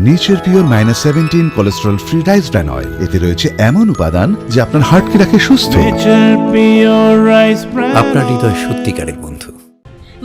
Nature pure -17 cholesterol free rice bran oil. এতে রয়েছে এমন উপাদান যা আপনার হার্টকে রাখে সুস্থ। আপনার হৃদয় সত্যিকারের বন্ধু।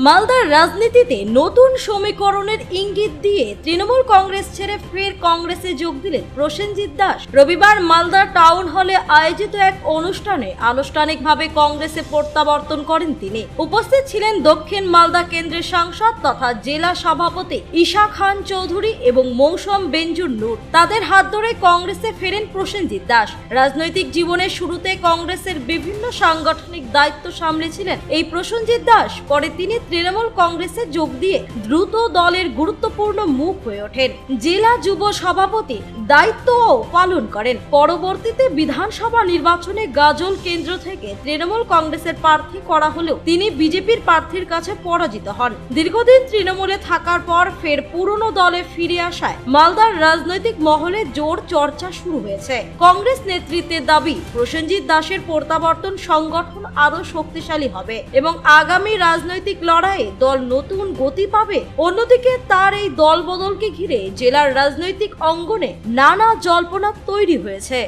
মালদার রাজনীতিতে নতুন সমীকরণের ইঙ্গিত দিয়ে তৃণমূল কংগ্রেস ছেড়ে ফের কংগ্রেসে যোগ দিলেন প্রসেনজিৎ দাস। রবিবার মালদার টাউন হলে আয়োজিত এক অনুষ্ঠানে আনুষ্ঠানিকভাবে কংগ্রেসে প্রত্যাবর্তন করেন তিনি। উপস্থিত ছিলেন দক্ষিণ মালদা কেন্দ্রের সাংসদ তথা জেলা সভাপতি ঈশা খান চৌধুরী এবং মৌসুম বেঞ্জুর নূর। তাদের হাত ধরে কংগ্রেসে ফেরেন প্রসেনজিৎ দাস। রাজনৈতিক জীবনের শুরুতে কংগ্রেসের বিভিন্ন সাংগঠনিক দায়িত্ব সামলেছিলেন এই প্রসেনজিৎ দাস। পরে তিনি তৃণমূল কংগ্রেসে যোগ দিয়ে দ্রুত দলের গুরুত্বপূর্ণ মুখ হয়ে ওঠেন। জেলা যুব সভাপতি দায়িত্বও পালন করেন। পরবর্তীতে বিধানসভা নির্বাচনে গাজল কেন্দ্র থেকে তৃণমূল কংগ্রেসের প্রার্থী করা হলেও তিনি বিজেপির প্রার্থীর কাছে পরাজিত হন। দীর্ঘদিন তৃণমূলে থাকার পর ফের পুরনো দলে ফিরে আসায় মালদার রাজনৈতিক মহলে জোর চর্চা শুরু হয়েছে। কংগ্রেস নেতৃত্বের দাবি, প্রসেনজিৎ দাসের প্রত্যাবর্তন সংগঠন আরো শক্তিশালী হবে এবং আগামী রাজনৈতিক লড়াইয়ে দল নতুন গতি পাবে। অন্যদিকে তার এই দল বদলকে ঘিরে জেলার রাজনৈতিক অঙ্গনে নানা জল্পনা তৈরি হয়েছে।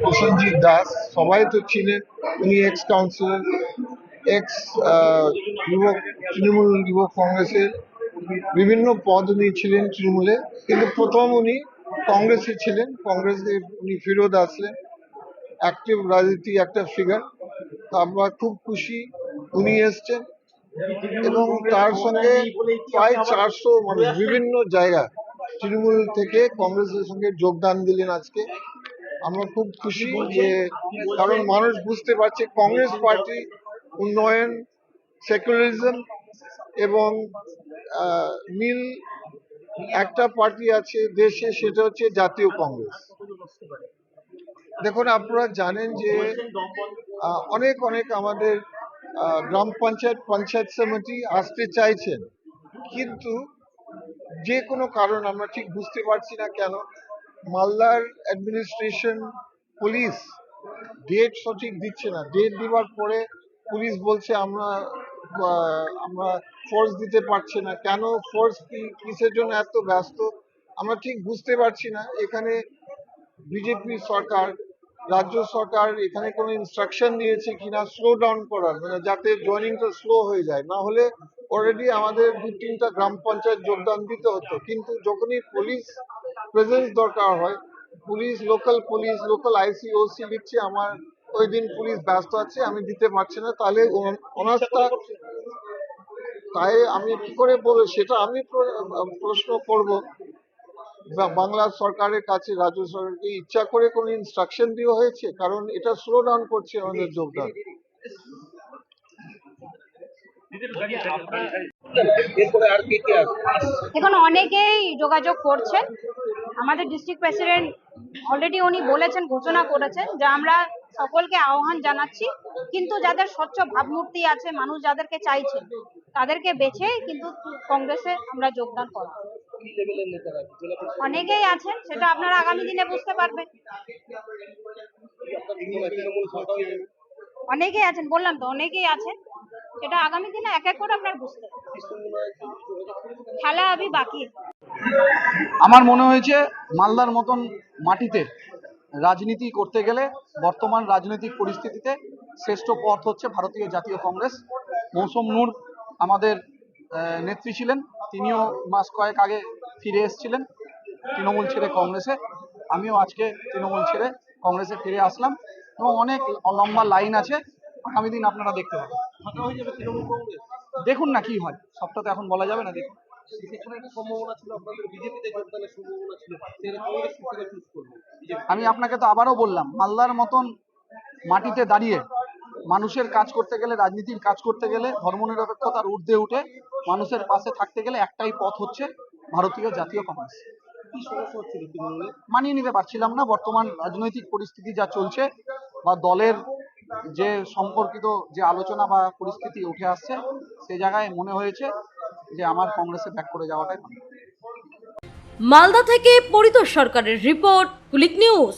প্রসেনজিৎ দাস সবাই তো ছিলেন, উনি এক্স কাউন্সিলর, এক্স তৃণমূল যুব কংগ্রেসের বিভিন্ন পদ উনি ছিলেন তৃণমূলে, কিন্তু প্রথম উনি কংগ্রেসে ছিলেন। কংগ্রেসে উনি ফেরত আসলেন, অ্যাক্টিভ রাজনীতি একটা ফিগার। আমরা খুব খুশি উনি এসছেন এবং তার সঙ্গে প্রায় 400 মানুষ বিভিন্ন জায়গা তৃণমূল থেকে কংগ্রেসের সঙ্গে যোগদান দিলেন আজকে। আমরা খুব খুশি যে, কারণ মানুষ বুঝতে পারছে কংগ্রেস পার্টি উন্নয়ন, সেকুলারিজম এবং মিল একটা পার্টি আছে দেশে, সেটা হচ্ছে জাতীয় কংগ্রেস। দেখুন, আপনারা জানেন যে অনেক আমাদের গ্রাম পঞ্চায়েত সমিতি আসতে চাইছেন, কিন্তু যে কোনো কারণ আমরা ঠিক বুঝতে পারছি না কেন মালদার অ্যাডমিনিস্ট্রেশন, পুলিশ ডেট সঠিক দিচ্ছে না। ডেট দেওয়ার পরে পুলিশ বলছে আমরা ফোর্স দিতে পারছে না। কেন ফোর্স, কিসের জন্য এত ব্যস্ত আমরা ঠিক বুঝতে পারছি না। এখানে বিজেপি সরকার, রাজ্য সরকার এখানে কোনো ইনস্ট্রাকশন দিয়েছে কিনা স্লো ডাউন করার, মানে যাতে জয়েনিংটা স্লো হয়ে যায়। না হলে অলরেডি আমাদের 2-3টা গ্রাম পঞ্চায়েত যোগদান দিতে হতো, কিন্তু যখনই পুলিশ প্রেজেন্স দরকার হয়, লোকাল আইসি ওসি লিখছে আমার ওই দিন পুলিশ ব্যস্ত আছে, আমি দিতে পারছি না। তাহলে অনাস্থা, তাই আমি কি করে বলবো, সেটা আমি প্রশ্ন করব বাংলা সরকারের কাছে, রাজ্য সরকারকে ইচ্ছা করে কোনো ইনস্ট্রাকশন দেওয়া হয়েছে? কারণ এটা স্লো ডাউন করছে আমাদের যোগদান। এখন অনেকেই যোগাযোগ করছেন। আমাদের ডিস্ট্রিক্ট প্রেসিডেন্ট অলরেডি উনি বলেছেন, ঘোষণা করেছেন যে আমরা সকলকে আহ্বান জানাচ্ছি, কিন্তু যাদের স্বচ্ছ ভাবমূর্তি আছে, মানুষ যাদেরকে চাইছেন তাদেরকে বেছে কিন্তু কংগ্রেসে আমরা যোগদান করব। অনেকেই আছেন, সেটা আপনারা আগামী দিনে বুঝতে পারবেন। অনেকেই আছেন, বললাম তো অনেকেই আছেন, সেটা আগামী দিনে এক এক করে আপনারা বুঝতে পারবেন। খেলা আবি বাকি। আমার মনে হয়েছে মালদার মতন মাটিতে রাজনীতি করতে গেলে বর্তমান রাজনৈতিক পরিস্থিতিতে শ্রেষ্ঠ পথ হচ্ছে ভারতীয় জাতীয় কংগ্রেস। মৌসুম নূর আমাদের নেত্রী ছিলেন, তিনিও মাস কয়েক আগে ফিরে এসেছিলেন তৃণমূল ছেড়ে কংগ্রেসে। আমিও আজকে তৃণমূল ছেড়ে কংগ্রেসে ফিরে আসলাম এবং অনেক লম্বা লাইন আছে, আগামী দিন আপনারা দেখতে পাবেন। দেখুন না কি হয়, সবটা তো এখন বলা যাবে না। দেখুন, আমি আপনাকে তো আবারও বললাম, মালদার মতন মাটিতে দাঁড়িয়ে মানুষের কাজ করতে গেলে, রাজনীতির কাজ করতে গেলে, ধর্মনিরপেক্ষতার ঊর্ধ্বে উঠে মানুষের পাশে থাকতে গেলে একটাই পথ হচ্ছে ভারতীয় জাতীয় কংগ্রেস। মানিয়ে নিতে পারছিলাম না বর্তমান রাজনৈতিক পরিস্থিতি যা চলছে, বা দলের যে সম্পর্কিত যে আলোচনা বা পরিস্থিতি উঠে আসছে, সে জায়গায় মনে হয়েছে যে আমার কংগ্রেসে ব্যাক করে যাওয়াটাই ভালো। মালদা থেকে পরিতোষ সরকারের রিপোর্ট, কুলিক নিউজ।